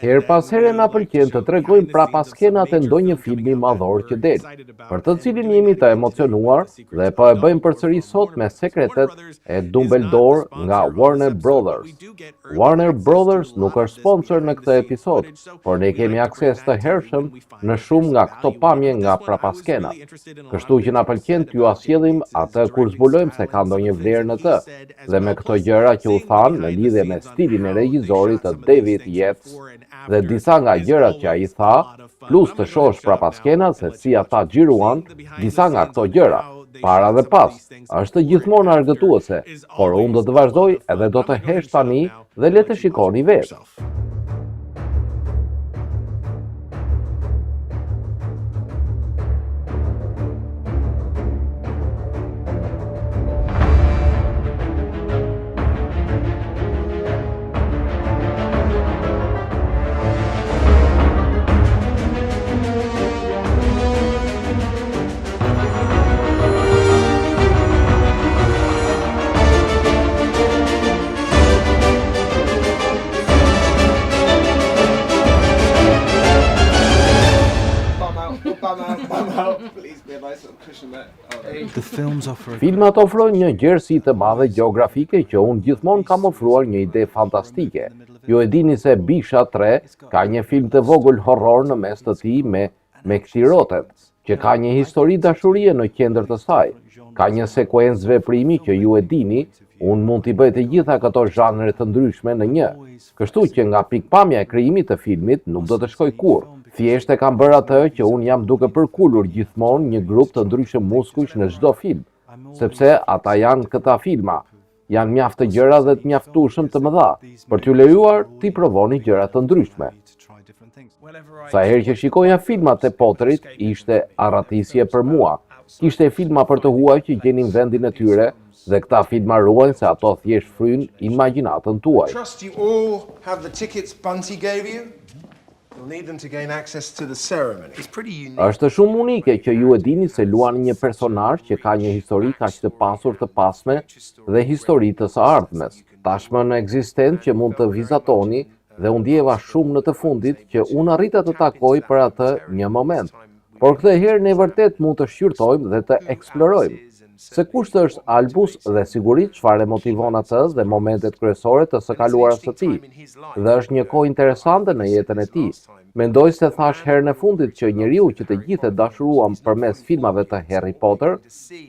Her pas here na pëlqen të tregojmë prapas skenat e ndonjë filmi madhor që del, për të cilin jemi të emocionuar dhe po e bëjmë përsëri sot me Sekretet e Dumbledore nga Warner Brothers. Warner Brothers nuk është sponsor në këtë episod, por ne kemi akses të hershëm në shumë nga këto pamje nga prapas skenat. Kështu që na pëlqen t'ju asjellim atë kur zbulojmë se ka ndonjë vlerë në të, dhe me këto gjëra që u thanë në lidhje me stilin e regjisorit të David Yates dhe disa nga gjërat që ai tha, plus të shohësh prapas skenat se si ata xhiruan disa nga këto gjëra, para dhe pas, është gjithmonë argëtuese, por unë do të vazhdoj edhe do të hesh tani dhe le të shikoni vetë. Filmat ofrojnë një gjerësi të madhe gjeografike që unë gjithmonë kam ofruar një ide fantastike. Ju e dini se Bisha 3 ka një film të vogël horror në mes të tij me Ksirotet, që ka një histori dashurie në qendër të saj. Ka një sekuencë veprimi që ju e dini, unë mund t'i bëj të gjitha këto zhanre të ndryshme në një. Kështu që nga pikpamja e krijimit të filmit nuk do të shkoj kurrë. Thjesht e kam bërë atë që unë jam duke përkullur gjithmonë një grup të ndryshëm muskujsh në çdo film, sepse ata janë këta filma, janë mjaft të gjëra dhe të mjaftueshëm të mëdha, për t'ju lejuar t'i provoni gjëra të ndryshme. Sa herë që shikoja filmat e Potterit, ishte arratisje për mua. Kishte filma për të huaj që gjenin vendin e tyre, dhe këta filma ruajnë se ato thjesht fryjnë imagjinatën tuaj. Është shumë unike që ju e dini se luani një personazh që ka një histori kaq të pasur të pasme dhe histori të së ardhmes. Tashmë në ekzistencë që mund të vizatoni dhe unë ndjeva shumë në të fundit që unë arrita të takoj për atë një moment. Por këtë herë ne vërtet mund të shqyrtojmë dhe të eksplorojmë. Se kusht është Albus dhe sigurisht çfarë motivon atë dhe momentet kryesore të së kaluaras së tij. Dhe është një kohë interesante në jetën e tij. Mendoj se thash herën e fundit që njeriu që të gjithë e dashuruam përmes filmave të Harry Potter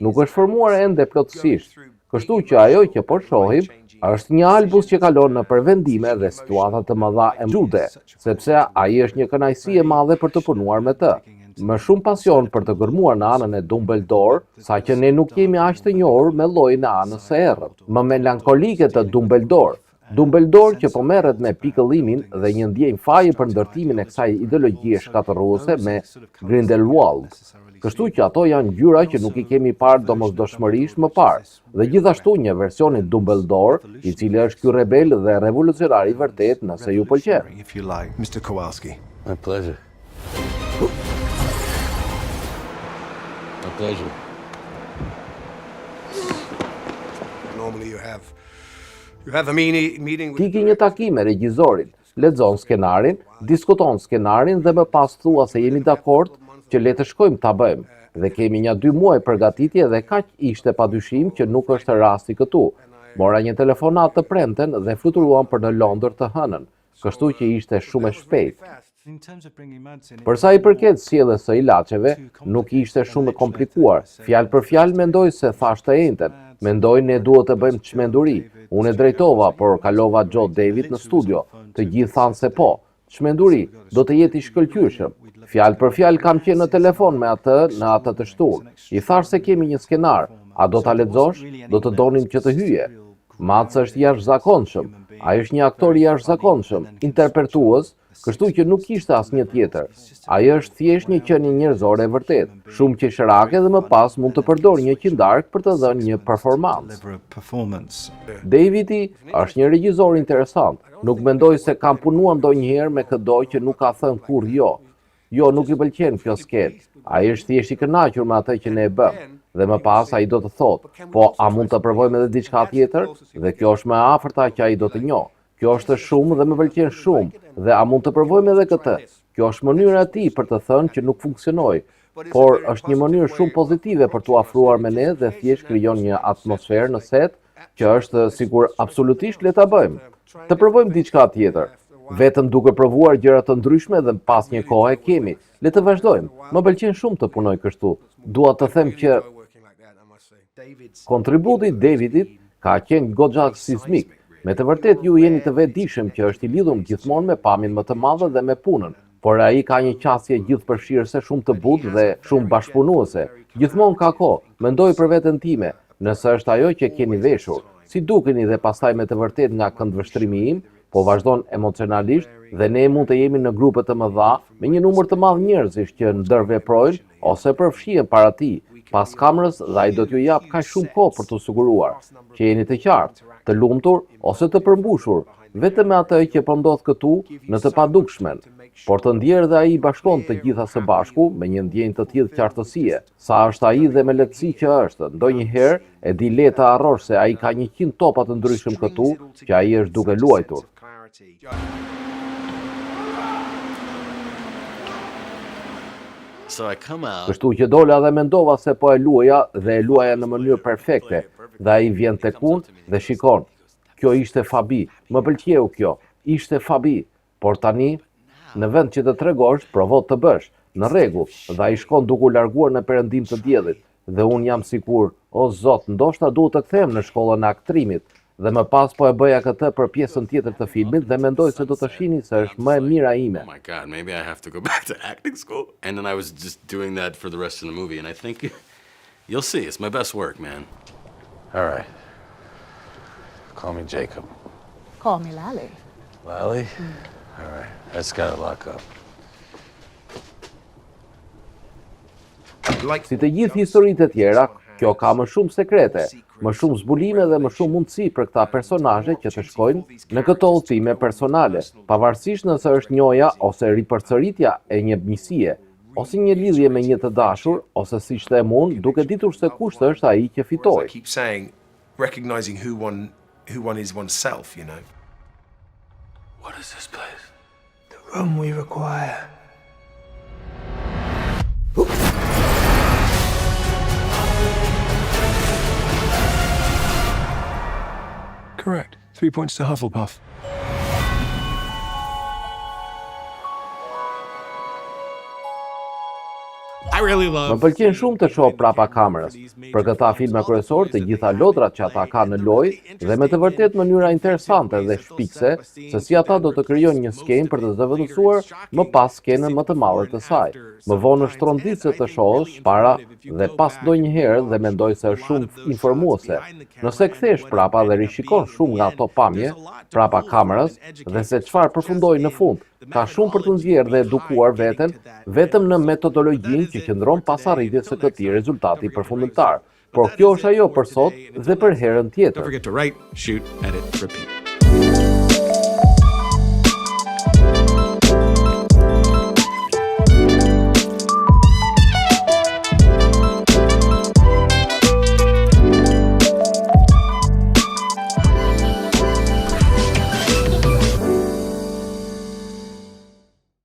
nuk është formuar ende plotësisht. Kështu që ajo që po shohim është një Albus që kalon në përvendime dhe situata të mëdha e mbyllura, sepse ai është një kënaqësi e madhe për të punuar me të. Më shumë pasion për të gërmuar në anën e Dumbledore, sa që ne nuk jemi aq të njohur me llojin e anës së errët. Më melankolike të Dumbledore. Dumbledore që po merret me pikëllimin dhe një ndjenjë faje për ndërtimin e kësaj ideologjie shkatërruese me Grindelwald. Kështu që ato janë gjyra që nuk i kemi parë domosdoshmërisht më parë. Dhe gjithashtu një version i Dumbledore, i cili është ky rebel dhe revolucionar i vërtet nëse ju pëlqen. Mr. Kowalski. My pleasure. My pleasure. Normally you have a meeting Ti ke një takim me regjisorin, lexon skenarin, diskuton skenarin dhe më pas thua se jemi dakord që le të shkojmë ta bëjmë. Dhe kemi një 2 muaj përgatitje dhe kaq ishte padyshim që nuk është rasti këtu. Mora një telefonat të premten dhe fluturuam për në Londër të hënën, kështu që ishte shumë e shpejtë. Për sa i përket sjelljes së ilaçeve, nuk ishte shumë e komplikuar. Fjalë për fjalë mendoj se thash të njëjtën. Mendoj ne duhet të bëjmë çmenduri. Unë e drejtova, por kalova Joe David në studio. Të gjithë thanë se po. Çmenduri, do të jetë i shkëlqyeshëm. Fjalë për fjalë kam qenë në telefon me atë në atë të shtunë. I thash se kemi një skenar. A do ta lexosh? Do të donim që të hyje. Mats është jashtëzakonshëm. Ai është një aktor i jashtëzakonshëm, interpretues, kështu që nuk kishte asnjë tjetër. Ai është thjesht një qenie njerëzore e vërtet, shumë qeshërake dhe më pas mund të përdorë një qindark për të dhënë një performancë. Davidi është një regjisor interesant. Nuk mendoj se kam punuar ndonjëherë me këdo që nuk ka thënë kurrë jo. Jo, nuk i pëlqen kjo skenë. Ai është thjesht i kënaqur me atë që ne e bëm. Dhe më pas ai do të thotë, po a mund të provojmë edhe diçka tjetër? Dhe kjo është më afërta që ai do të njohë. Kjo është shumë dhe më pëlqen shumë dhe a mund të provojmë edhe këtë? Kjo është mënyra e tij për të thënë që nuk funksionoi, por është një mënyrë shumë pozitive për t'u afruar me ne dhe thjesht krijon një atmosferë në set që është sikur absolutisht le ta bëjmë. Të provojmë diçka tjetër. Vetëm duke provuar gjëra të ndryshme dhe pas një kohe kemi. Le të vazhdojmë. Më pëlqen shumë të punoj kështu. Dua të them që kontributi i Davidit ka qenë goxha sismik. Me të vërtet ju jeni të vetëdijshëm që është i lidhur gjithmonë me pamjen më të madhe dhe me punën, por ai ka një qasje gjithëpërfshirëse shumë të butë dhe shumë bashkëpunuese. Gjithmonë ka kohë, mendoj për veten time, nëse është ajo që keni veshur, si dukeni dhe pastaj me të vërtet nga këndvështrimi im, po vazhdon emocionalisht dhe ne mund të jemi në grupe të mëdha me një numër të madh njerëzish që ndërveprojnë ose përfshihen para tij pas kamerës dhe ai do t'ju jap kaq shumë kohë për të siguruar që jeni të qartë, të lumtur ose të përmbushur, vetëm me atë që po ndodh këtu në të padukshmen. Por të ndjerë dhe ai bashkon të gjitha së bashku me një ndjenjë të tillë qartësie. Sa është ai dhe me lehtësi që është, ndonjëherë e di le të harrosh se ai ka 100 topa të ndryshëm këtu që ai është duke luajtur. So I come out. Kështu që dola dhe mendova se po e luaja dhe e luaja në mënyrë perfekte dhe ai vjen tek unë dhe shikon. Kjo ishte Fabi, më pëlqeu kjo, ishte Fabi, por tani në vend që të tregosh, provo të bësh. Në rregull, dhe ai shkon duke u larguar në perëndim të diellit dhe un jam sikur, o Zot, ndoshta duhet të kthehem në shkollën e aktrimit. Dhe më pas po e bëja këtë për pjesën tjetër të filmit dhe mendoj se do të shihni se është më e mira ime. Oh my God, maybe I have to go back to acting school. And then I was just doing that for the rest of the movie, and I think you'll see, it's my best work, man. All right. Call me Jacob. Call me Lally. Lally? All right, that's gotta lock up. Si të gjithë historitë e tjera, kjo ka më shumë sekrete, më shumë zbulime dhe më shumë mundësi për këta personazhe që të shkojnë në këto udhëtime personale, pavarësisht nëse është njoja ose ripërsëritja e një misie, ose një lidhje me një të dashur, ose siç them unë, duke ditur se kush është ai që fitoi. Keep saying, recognizing who one is oneself, you know. What is this place? The room we require. Correct. 3 points to Hufflepuff. Më pëlqen shumë të shoh prapa kamerës. Për këta filma kryesor, të gjitha lodrat që ata kanë në lojë dhe me të vërtet mënyra interesante dhe shpikse se si ata do të krijojnë një skenë për të zëvendësuar më pas skenën më të madhe të saj. Më vonë është tronditse të shohësh para dhe pas ndonjëherë dhe mendoj se është shumë informuese. Nëse kthesh prapa dhe rishikon shumë nga ato pamje prapa kamerës dhe se çfarë përfundoi në fund, ka shumë për të nxjerrë dhe edukuar veten vetëm në metodologjinë që qëndron pas arritjes së këtij rezultati përfundimtar. Por kjo është ajo për sot dhe për herën tjetër. Don't forget to write, shoot, edit, repeat.